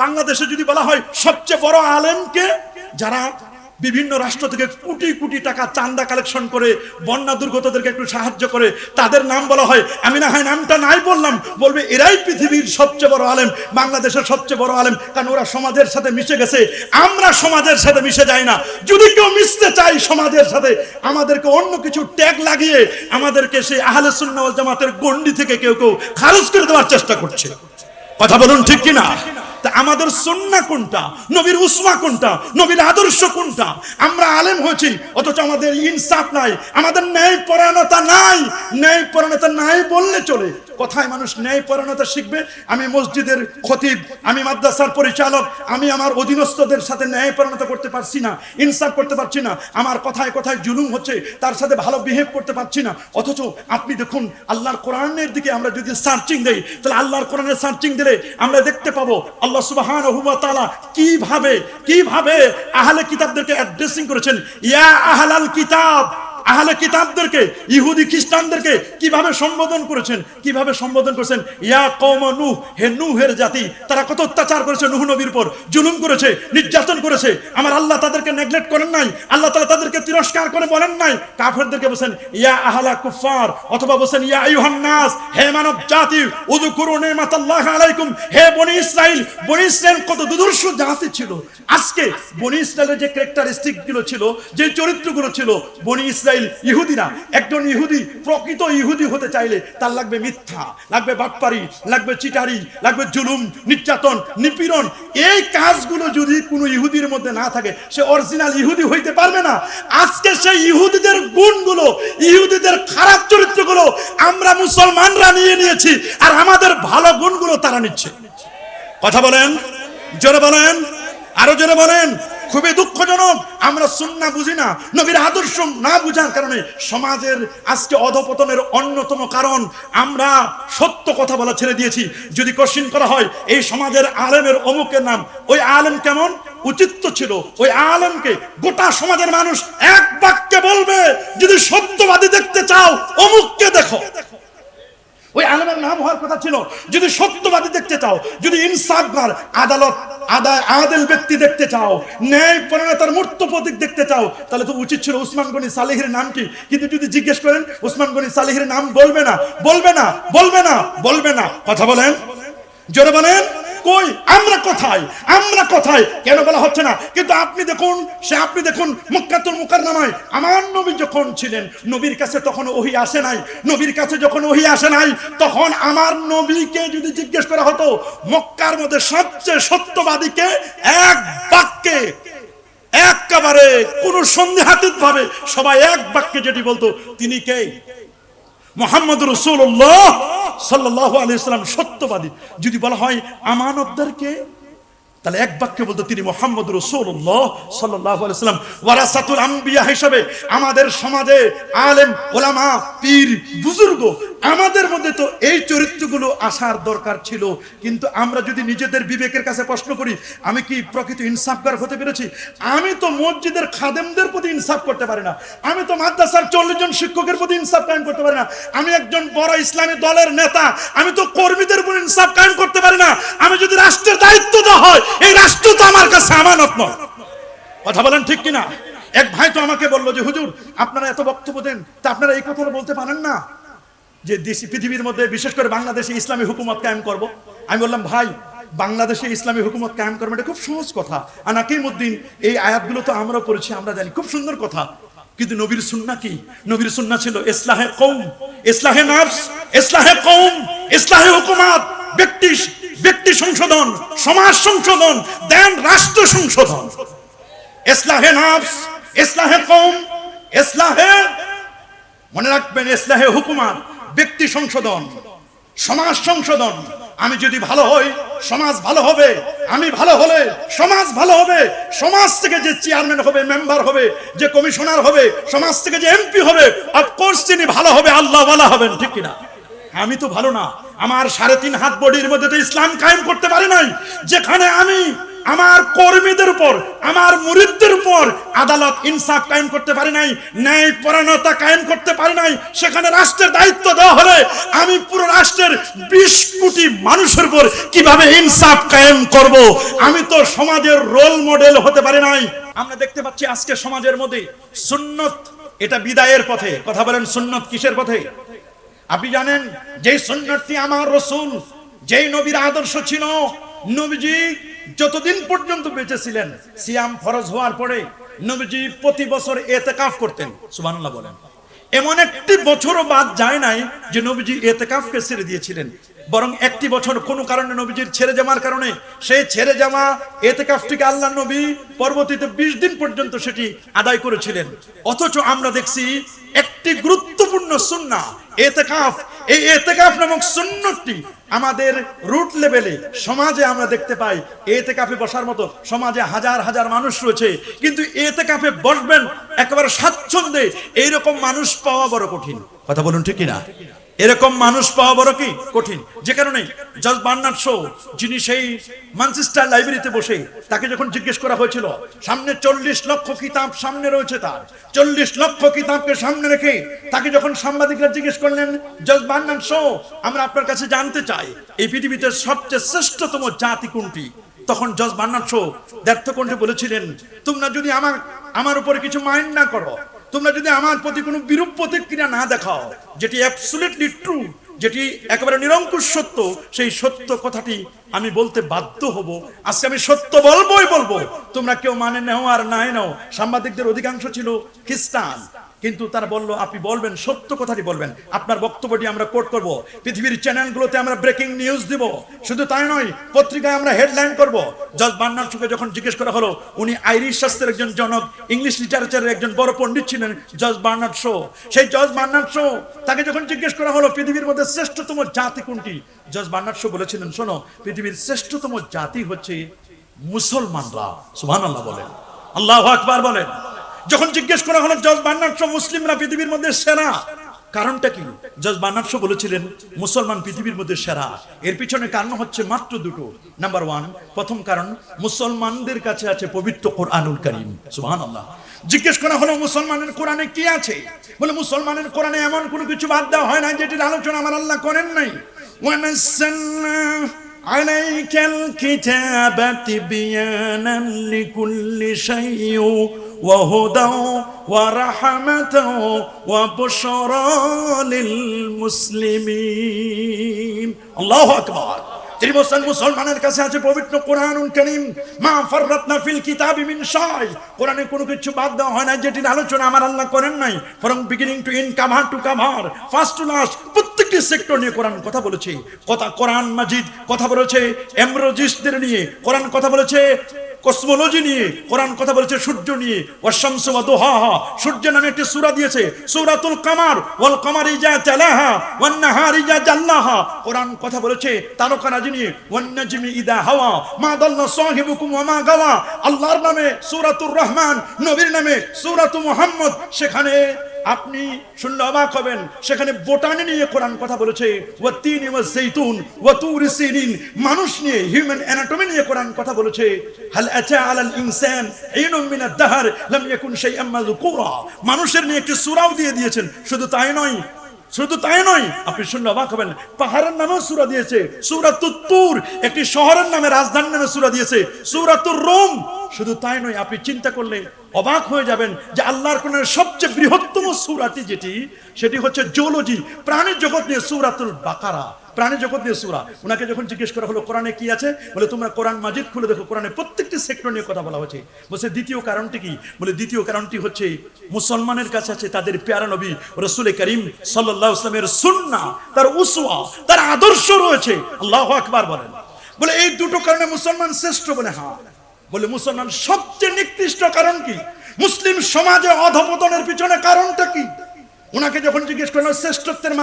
বাংলাদেশে যদি বলা হয় সবচেয়ে বড় আলেমকে, যারা বিভিন্ন রাষ্ট্র থেকে কোটি কোটি টাকা চাঁদা কালেকশন করে বন্যা দুর্গতদেরকে একটু সাহায্য করে, তাদের নাম বলা হয়, আমি না হয় নামটা নাই বললাম, বলবে এরাই পৃথিবীর সবচেয়ে বড় আলেম, বাংলাদেশের সবচেয়ে বড় আলেম, কারণ ওরা সমাজের সাথে মিশে গেছে। আমরা সমাজের সাথে মিশে যাই না। যদি কেউ মিশতে চাই সমাজের সাথে, আমাদেরকে অন্য কিছু ট্যাগ লাগিয়ে আমাদেরকে সেই আহলে সুন্নাহ ওয়াল জামাতের গণ্ডি থেকে কেউ কেউ খারিজ করে দেওয়ার চেষ্টা করছে। কথা বলুন ঠিক কিনা? তা আমাদের সুন্নাহ কোনটা, নবীর উসওয়া কোনটা, নবীর আদর্শ কোনটা? আমরা আলেম হয়েছি অথচ আমাদের ইনসাফ নাই, আমাদের ন্যায় পরায়ণতা নাই। ন্যায় পরায়ণতা নাই বললে চলে। কোথায় মানুষ ন্যায় পরায়ণতা শিখবে? আমি মসজিদের খতিব, আমি মাদ্রাসার পরিচালক, আমি আমার অধীনস্থদের সাথে ন্যায় পরায়ণতা করতে পারছি না, ইনসাফ করতে পারছি না, আমার কথায় কথায় জুলুম হচ্ছে, তার সাথে ভালো বিহেভ করতে পারছি না। অথচ আপনি দেখুন আল্লাহর কোরআনের দিকে আমরা যদি সার্চিং দেই, তাহলে আল্লাহর কোরআনের সার্চিং দিলে আমরা দেখতে পাবো আল্লাহ সুবহানাহু ওয়া তাআলা কিভাবে আহলে কিতাবদেরকে অ্যাড্রেসিং করেছেন। ইয়া আহলাল কিতাব, আহলে কিতাবদেরকে, ইহুদি খ্রিস্টানদেরকে কিভাবে সম্বোধন করেছেন, ইয়া কওম নূহ, হে নূহের জাতি। তারা কত অত্যাচার করেছে নূহ নবীর উপর, জুলুম করেছে, নির্যাতন করেছে। আমার আল্লাহ তাদেরকে নেগলেক্ট করেন নাই, আল্লাহ তাআলা তাদেরকে তিরস্কার করে বলেন নাই। কাফেরদেরকে বলেন ইয়া আহলা কুফার, অথবা বলেন ইয়া আইয়ুহান নাস, হে মানব জাতি, উযকুরু নি'মাতাল্লাহি আলাইকুম, হে বনি ইসরাইল। বনি ইসরাইল কত দুর্ধর্ষ জাতি ছিল। আজকে বনি ইসরাইলের যে ক্যারেক্টারিস্টিক গুলো ছিল, যে চরিত্রগুলো ছিল, বনি ইসরাইল ইহুদিরা, একজন ইহুদি প্রকৃত ইহুদি হতে চাইলে তার লাগবে মিথ্যা, লাগবে বাটপারি, লাগবে চিটারি, লাগবে জুলুম, নির্যাতন, নিপীড়ন। এই কাজগুলো যদি কোনো ইহুদির মধ্যে না থাকে, সে অরিজিনাল ইহুদি হইতে পারবে না। আজকে সেই ইহুদিদের গুণগুলো, ইহুদিদের খারাপ চরিত্রগুলো আমরা মুসলমানরা নিয়ে নিয়েছি, আর আমাদের ভালো গুণগুলো তারা নিচ্ছে। কথা বলেন, জোরে বলেন, আরো জোরে বলেন। খুবই দুঃখজনক, আমরা সুন্নাহ বুঝি না, নবীর আদর্শ না বুঝার কারণে সমাজের আজকে অধপতনের অন্যতম কারণ আমরা সত্য কথা বলা ছেড়ে দিয়েছি। যদি কোশ্চেন করা হয় এই সমাজের আলেমের অমুকের নাম, ওই আলেম কেমন, উচিত ছিল ওই আলেমকে গোটা সমাজের মানুষ এক বাক্যে বলবে, যদি সত্যবাদী দেখতে চাও অমুককে দেখো। ওই আলেমের নাম হওয়ার কথা ছিল। যদি সত্যবাদী দেখতে চাও, যদি ইনসাফগার, আদেল ব্যক্তি দেখতে চাও, ন্যায় পরায়ণতার মূর্ত প্রতীক দেখতে চাও, তাহলে তো উচিত ছিল উসমান গনি সালেহের নাম কি। কিন্তু যদি জিজ্ঞেস করেন উসমান গনি সালেহের নাম বলবে না। কথা বলেন, জোরে বলেন। কই আমরা কোথায় কেন বলা হচ্ছে না? কিন্তু আপনি দেখুন মক্কাতুল মুকাররমায় আমার নবী যখন ছিলেন, নবীর কাছে তখন ওহী আসে নাই। নবীর কাছে যখন ওহী আসে নাই, তখন আমার নবীকে যদি জিজ্ঞেস করা হতো মক্কার মধ্যে সবচেয়ে সত্যবাদীকে, এক বাক্যে একেবারে কোন সন্দেহাতীত ভাবে সবাই এক বাক্যে যেটি বলতো, তিনি কে? মুহাম্মদ রাসূলুল্লাহ সাল্লাল্লাহু আলাইহি ওয়াসাল্লাম সত্যবাদী। যদি বলা হয় আমানতদারকে, তাহলে এক বাক্যে বলতো তিনি মুহাম্মদ রাসূলুল্লাহ সাল্লাল্লাহু আলাইহি ওয়াসাল্লাম। ওয়ারাসাতুল আম্বিয়া হিসেবে আমাদের সমাজে আলেম, ওলামা, পীর, বুজুর্গ, আমাদের মধ্যে তো এই চরিত্রগুলো আসার দরকার ছিল। কিন্তু আমরা যদি নিজেদের বিবেকের কাছে প্রশ্ন করি, আমি কি প্রকৃত ইনসাফগার হতে পেরেছি? আমি তো মসজিদের খাদেমদের প্রতি ইনসাফ করতে পারি না, আমি তো মাদ্রাসার 40 জন শিক্ষকের প্রতি ইনসাফ কায়েম করতে পারি না, আমি একজন বড় ইসলামী দলের নেতা, আমি তো কর্মীদের উপর ইনসাফ কায়েম করতে পারি না। আমি যদি রাষ্ট্রের দায়িত্ব দেওয়া হয়, এই রাষ্ট্র তো আমার কাছে আমানত নয়। কথা বলেন ঠিক কিনা? এক ভাই তো আমাকে বললো যে হুজুর আপনারা এত বক্তব্য দেন, তা আপনারা এই কথাটা বলতে পারেন না যে দেশি পৃথিবীর মধ্যে বিশেষ করে বাংলাদেশে ইসলামী হুকুমত কায়েম করব? আমি বললাম ভাই, বাংলাদেশে ইসলামী হুকুমত কায়েম করবে এটা খুব সহজ কথা। আর নাকিমউদ্দিন এই আয়াতগুলো তো আমরা পড়েছি, আমরা জানি, খুব সুন্দর কথা। কিন্তু নবীর সুন্নাহ কি? নবীর সুন্নাহ ছিল ইসলাহে কওম, ইসলাহে নফস, ইসলাহে কওম, ইসলাহে হুকুমত, ব্যক্তি সংশোধন, সমাজ সংশোধন, দেন রাষ্ট্র সংশোধন। ইসলাহে নফস, ইসলাহে কওম, ইসলাহে, মনে রাখবেন, ইসলাহে হুকুমত, ব্যক্তি সংশোধন, সমাজ সংশোধন। আমি যদি ভালো হই সমাজ ভালো হবে, আমি ভালো হলে সমাজ ভালো হবে। সমাজ থেকে যে চেয়ারম্যান হবে, মেম্বার হবে, যে কমিশনার হবে, সমাজ থেকে যে এমপি হবে, অফকোর্স তিনি ভালো হবে, আল্লাহ ওয়ালা হবেন, ঠিক কিনা? আমি তো ভালো না, আমার 3.5 হাত বডির মধ্যে তো ইসলাম কায়েম করতে পারি নাই। যেখানে আমি আমার কর্মীদের উপর, আমার মুরিদদের উপর আদালত ইনসাফ কায়েম করতে পারি নাই, ন্যায় পরায়ণতা কায়েম করতে পারি নাই, সেখানে রাষ্ট্রের দায়িত্ব দেওয়া হলে আমি পুরো রাষ্ট্রের 20 কোটি মানুষের উপর কিভাবে ইনসাফ কায়েম করব? আমি তো সমাজের রোল মডেল হতে পারি নাই। আমরা দেখতে পাচ্ছি আজকে সমাজের মধ্যে সুন্নত এটা বিদায়ের পথে। কথা বলেন, সুন্নত কিসের পথে? আপনি জানেন যে সুন্নতটি আমার রাসূল, যেই নবীর আদর্শ ছিল, নবীজি যতদিন পর্যন্ত বেঁচে ছিলেন, সিয়াম ফরজ হওয়ার পরে নবীজি প্রতি বছর ইতিকাফ করতেন। সুবহানাল্লাহ বলেন। এমন একটি বছরও বাদ যায় নাই যে নবীজি ইতিকাফকে ছেড়ে দিয়েছিলেন, বরং একটি বছর কোনো কারণে নবীজির ছেড়ে যাওয়ার কারণে সেই ছেড়ে যাওয়া ইতিকাফটিকে আল্লাহ নবী পরবর্তীতে 20 দিন পর্যন্ত সেটি আদায় করেছিলেন। অথচ আমরা দেখছি একটি গুরুত্বপূর্ণ সুন্নাহ ইতিকাফ, এই ইতিকাফ নামক সুন্নতটি আমাদের রুট লেভেলে সমাজে আমরা দেখতে পাই। ইতিকাফে বসার মতো সমাজে হাজার হাজার মানুষ রয়েছে, কিন্তু ইতিকাফে বসবেন একেবারে স্বাচ্ছন্দ্যে এইরকম মানুষ পাওয়া বড় কঠিন। কথা বলুন ঠিক কিনা? এরকম মানুষ পাওয়া বড় কি কঠিন। যে কারণে জজ বার্নার্ড শো, যিনি সেই ম্যানচেস্টার লাইব্রেরিতে বসে, তাকে যখন জিজ্ঞেস করা হয়েছিল, সামনে 40 লক্ষ কিতাব সামনে রয়েছে, তার 40 লক্ষ কিতাবকে সামনে রেখে তাকে যখন সাংবাদিকরা জিজ্ঞেস করলেন, জজ বার্নার্ড শো, আমরা আপনার কাছে জানতে চাই এই পৃথিবীতে সবচেয়ে শ্রেষ্ঠতম জাতি কোনটি? তখন জজ বার্নার্ড শো ব্যর্থ কণ্ঠে বলেছিলেন, তোমরা যদি আমার উপরে কিছু মাইন্ড না করো, তোমরা যদি আমার প্রতি কোনো বিরূপ প্রতিক্রিয়া না দেখাও, যেটি অ্যাবসলিউটলি ট্রু, যেটি একেবারে নিরঙ্কুশ সত্য, সেই সত্য কথাটি আমি বলতে বাধ্য হব। আজকে আমি সত্য বলবোই বলবো, তোমরা কেউ মানে নাও আর নাই নাও। সাংবাদিকদের অধিকাংশ ছিল খ্রিস্টান, কিন্তু তারা বললো আপনি বলবেন, সত্য কথাটি বলবেন, আপনার বক্তব্যটি আমরা কোট করব, পৃথিবীর চ্যানেলগুলোতে আমরা ব্রেকিং নিউজ দিব, শুধু তাই নয় পত্রিকায় আমরা হেডলাইন করব। জজ বার্নার্ড শোকে যখন জিজ্ঞেস করা হলো, উনি আইরিশ শাস্ত্রের একজন জনক, ইংলিশ লিটারেচারের একজন বড় পণ্ডিত ছিলেন জজ বার্নার্ড শো। সেই জজ বার্নার্ড শো, তাকে যখন জিজ্ঞেস করা হলো পৃথিবীর মধ্যে শ্রেষ্ঠতম জাতি কোনটি, জজ বার্নার্ড শো বলেছিলেন, শোনো, পৃথিবীর শ্রেষ্ঠতম জাতি হচ্ছে মুসলমানরা। সুবহানাল্লাহ বলেন, আল্লাহু আকবার বলেন। যখন জিজ্ঞেস করা হলো জজ বার্নার্ড শো, মুসলিমরা পৃথিবীর মধ্যে সেরা, কারণটা কি? জজ বার্নার্ড শো বলেছিলেন, মুসলমান পৃথিবীর মধ্যে সেরা। এর পিছনে কারণ হচ্ছে মাত্র দুটো। নাম্বার 1, প্রথম কারণ, মুসলমানদের কাছে আছে পবিত্র কোরআনুল কারীম। সুবহানাল্লাহ। জিজ্ঞেস করা হলো মুসলমানের কোরআনে কি আছে? বলে মুসলমানের কোরআনে এমন কোনো কিছু বাদ দেওয়া হয় না যেটির আলোচনা আমার আল্লাহ করেন নাই। ওয়ানাসাল্লা আলাইকাল কিতাবা তিবয়ানান লিকুল্লি শাইইন ওয়া হুদাও ওয়া রাহমাতাও ওয়া বুশরা লিল মুসলিমিন। আল্লাহু আকবার। তিনি বলছেন মুসলমানের কাছে আছে পবিত্র কোরআনুল কারীম, মা ফাররাতনা ফিল কিতাবি মিন শাই, কোরআনে কোনো কিছু বাদ দেওয়া হয় না যেটির আলোচনা আমার আল্লাহ করেন নাই। From beginning to end, cover to cover, first to last, প্রত্যেকটি সেক্টর নিয়ে কোরআন কথা বলেছে। কোরআন মাজিদ কথা বলেছে এমব্রোলজিস্টদের নিয়ে, কোরআন কথা বলেছে কসমোলজি নিয়ে, কোরআন কথা বলেছে সূর্য নিয়ে। ওয়াশ-শামসু ওয়া দুহাহা, সূর্য নামে একটি সূরা দিয়েছে, সূরাতুল কামার, ওয়াল কামারি ইযা তালাহা ওয়ান নাহারি ইযা জাল্লাহা। কোরআন কথা বলেছে তারকারাজি নিয়ে, ওয়ান নাজমি ইযা হাওয়া মা দাল্লা সাহিবুকুম ওয়া মা গাওয়া। আল্লাহর নামে সূরাতুর রহমান, নবীর নামে সূরাতু মুহাম্মদ। সেখানে আপনি শুনলে অবাক হবেন, সেখানে বোটানি নিয়ে কোরআন কথা বলেছে, ওয়া তিন ওয়া জাইতুন ওয়া তুর সিনিন, মানুষ নিয়ে, হিউম্যান অ্যানাটমি নিয়ে কোরআন কথা বলেছে। হাল আতা আলাল ইনসান ইনুম মিনাদ দাহর লাম ইয়াকুন শাইআম মাযকুরা, মানুষের নিয়ে একটি সূরাও দিয়ে দিয়েছেন। শুধু তাই নয়, আপনি শুনলে অবাক হবেন, পাহাড়ের নামেও সূরা দিয়েছে, সূরাতুত তুর, একটি শহরের নামে, রাজধানীর নামে সূরা দিয়েছে, সূরাতুর রুম। শুধু তাই নয়, আপনি চিন্তা করলে অবাক হয়ে যাবেন যে আল্লাহর কোরআনের সবচেয়ে বৃহত্তম সূরাটি সেটি হচ্ছে জুওলজি, প্রাণী জগৎ নিয়ে, সূরাতুল বাকারা, প্রাণী জগৎ নিয়ে সূরা। ওনাকে যখন জিজ্ঞেস করা হলো কোরআনে কি আছে, বলে তোমরা কোরআন মাজিদ খুলে দেখো, কোরআনে প্রত্যেকটি সেক্টর নিয়ে কথা বলা হয়েছে। বলছে দ্বিতীয় কারণটি কি? বলে দ্বিতীয় কারণটি হচ্ছে মুসলমানের কাছে আছে তাদের প্যারা নবী রাসূল করিম সাল্লাল্লাহু আলাইহি ওয়াসাল্লামের সুন্নাহ, তার উসওয়া, তার আদর্শ রয়েছে। আল্লাহু আকবার বলেন। বলে এই দুটো কারণে মুসলমান শ্রেষ্ঠ। বলে হ্যাঁ। বলে মুসলমান সবচেয়ে নিকৃষ্ট কারণ কি? মুসলিম সমাজে অধপতনের পিছনে কারণটা কি? ওনাকে যখন জিজ্ঞেস করলো শ্রেষ্ঠত্বের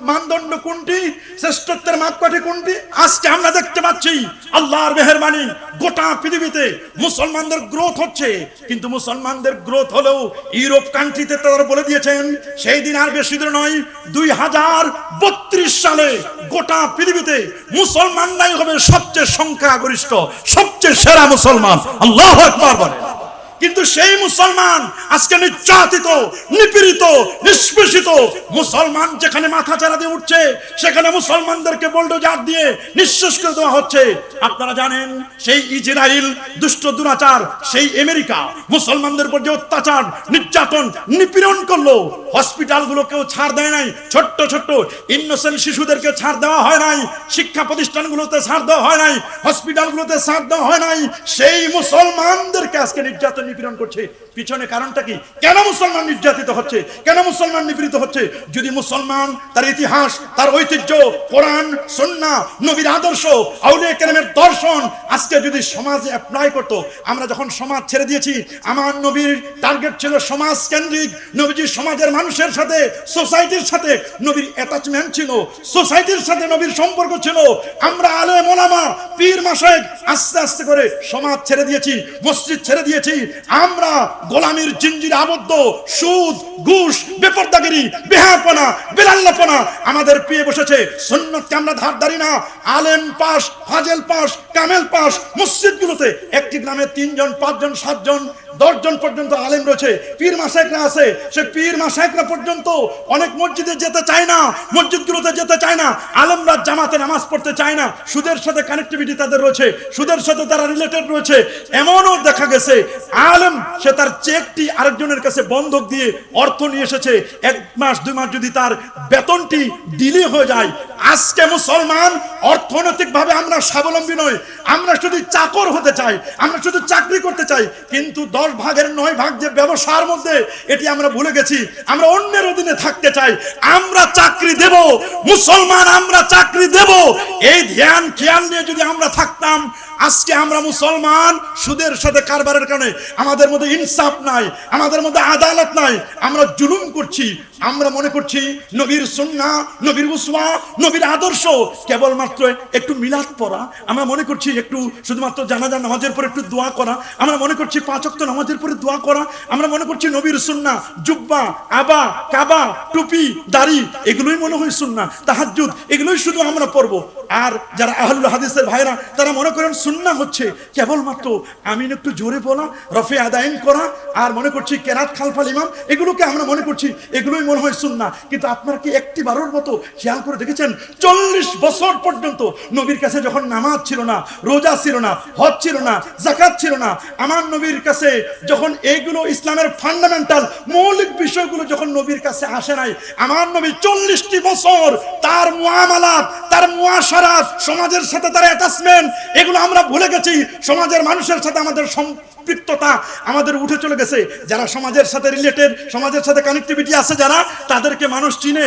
মানদণ্ড কোনটি, শ্রেষ্ঠত্বের মাপকাঠি কোনটি, আজকে আমরা দেখতে পাচ্ছি আল্লাহর মেহেরবানি গোটা পৃথিবীতে মুসলমানদের গ্রোথ হচ্ছে। কিন্তু মুসলমানদের গ্রোথ হলেও ইউরোপ কান্ট্রিতে তারা বলে দিয়েছেন সেই দিন আর বেশি দূর নয়, 2032 সালে গোটা পৃথিবীতে মুসলমানরাই হবে সবচেয়ে সংখ্যাগরিষ্ঠ, সবচেয়ে সেরা মুসলমান। আল্লাহু আকবার বলে। কিন্তু সেই মুসলমান আজকে নির্যাতিত, নিপীড়িত, নিষ্পেষিত। মুসলমান যেখানে মাথা চারা দিয়ে উঠছে সেখানে মুসলমানদেরকে বুলডোজার দিয়ে নিঃশেষ করে দেওয়া হচ্ছে। আপনারা জানেন সেই ইসরায়েল দুষ্ট দুরাচার, সেই আমেরিকা মুসলমানদের উপর যে অত্যাচার, নির্যাতন, নিপীড়ন করলো, হসপিটালগুলোকেও ছাড় দেয় নাই, ছোট্ট ছোট্ট ইনোসেন্ট শিশুদেরকে ছাড় দেওয়া হয় নাই, শিক্ষা প্রতিষ্ঠানগুলোতে ছাড় দেওয়া হয় নাই, হসপিটালগুলোতে ছাড় দেওয়া হয় নাই। সেই মুসলমানদেরকে আজকে নির্যাতন, নিপীড়ন করছে। পিছনে কারণটা কি? কেন মুসলমান নির্যাতিত হচ্ছে, কেন মুসলমান নিপীড়িত হচ্ছে? যদি মুসলমান তার ইতিহাস, তার ঐতিহ্য, কোরআন, সুন্নাহ, নবীর আদর্শ, আউলিয়া কেরামের দর্শন আজকে যদি সমাজে অ্যাপ্লাই করত। আমরা যখন সমাজ ছেড়ে দিয়েছি, আমার নবীর টার্গেট ছিল সমাজ কেন্দ্রিক। নবীজি সমাজের মানুষের সাথে, সোসাইটির সাথে নবীর অ্যাটাচমেন্ট ছিল, সোসাইটির সাথে নবীর সম্পর্ক ছিল। আমরা আলেম ওলামা, পীর মাশায়েখ আস্তে আস্তে করে সমাজ ছেড়ে দিয়েছি, মসজিদ ছেড়ে দিয়েছি। আমরা গোলামির জিঞ্জিরে আবদ্ধ, সুদ, ঘুষ, বেপরদাগিরি, বেহাপনা, বেলাল্লাপনা আমাদের পেয়ে বসেছে। সুন্নতকে আমরা ধার ধারি না। আলেম পাস, ফাজেল পাস, কামেল পাস মসজিদগুলোতে একটি গ্রামে 3 জন, 5 জন, 7 জন, 10 জন পর্যন্ত আলেম রয়েছে। পীর মাশায়েখরা আছে, সে পীর মাশায়েখরা পর্যন্ত অনেক মসজিদে যেতে চায় না, মসজিদগুলোতে যেতে চায় না। আলেমরা জামাতে নামাজ পড়তে চায় না। সুদের সাথে কানেক্টিভিটি তাদের রয়েছে, সুদের সাথে তারা রিলেটেড রয়েছে। এমনও দেখা গেছে আলেম সে তার চেকটি আরেকজনের কাছে বন্ধক দিয়ে অর্থ নিয়ে এসেছে। 1 মাস 2 মাস যদি তার বেতনটি ডিলে হয়ে যায়। আজকে মুসলমান অর্থনৈতিকভাবে আমরা স্বাবলম্বী নই, আমরা শুধু চাকর হতে চাই, আমরা শুধু চাকরি করতে চাই। কিন্তু 10 ভাগের 9 ভাগ যে ব্যবসার মধ্যে, এটি আমরা ভুলে গেছি। আমরা অন্যের অধীনে থাকতে চাই। আমরা চাকরি দেব মুসলমান, আমরা চাকরি দেব, এই ধ্যান খেয়াল নিয়ে যদি আমরা থাকতাম, আজকে আমরা মুসলমান সুদের সাথে কারবারের কারণে আমাদের মধ্যে ইনসাফ নাই, আমাদের মধ্যে আদালত নাই, আমরা জুলুম করছি। আমরা মনে করছি নবীর সুন্নাহ, নবীর উসওয়া, নবীর আদর্শ কেবলমাত্র একটু মিলাদ পড়া, আমরা মনে করছি একটু শুধুমাত্র জানাজা নামাজের পর একটু দোয়া করা, আমরা মনে করছি 5 ওয়াক্ত নামাজের পরে দোয়া করা, আমরা মনে করছি নবীর সুন্নাহ, জুব্বা, আবা, কাবা, টুপি, দাড়ি এগুলোই মনে হয় সুন্নাহ, তাহাজ্জুদ এগুলোই শুধু আমরা পড়বো। আর যারা আহলুল হাদিসের ভাইরা তারা মনে করেন সুন্নাহ হচ্ছে কেবলমাত্র আমিন একটু জোরে বলা, রফে আদাইন করা, আর মনে করছি কেরাত খালফাল ইমাম, এগুলোকে আমরা মনে করছি এগুলোই মনে হয় সুন্নাহ। কিন্তু আপনারা কি একটি বারের মতো খেয়াল করে দেখেছেন 40 বছর পর্যন্ত নবীর কাছে যখন নামাজ ছিল না, রোজা ছিল না, হজ ছিল না, যাকাত ছিল না, আমার নবীর কাছে যখন এইগুলো ইসলামের ফান্ডামেন্টাল মৌলিক বিষয়গুলো যখন নবীর কাছে আসে নাই, আমার নবী 40টি বছর তার মুআমালাত, তার মুআশারাত, সমাজের সাথে তার অ্যাটাচমেন্ট, এগুলো আমরা ভুলে গেছি। সমাজের মানুষের সাথে আমাদের সম্পৃক্ততা আমাদের উঠে চলে গেছে। যারা সমাজের সাথে রিলেটেড, সমাজের সাথে কানেক্টিভিটি আছে যারা, তাদেরকে মানুষ চিনে।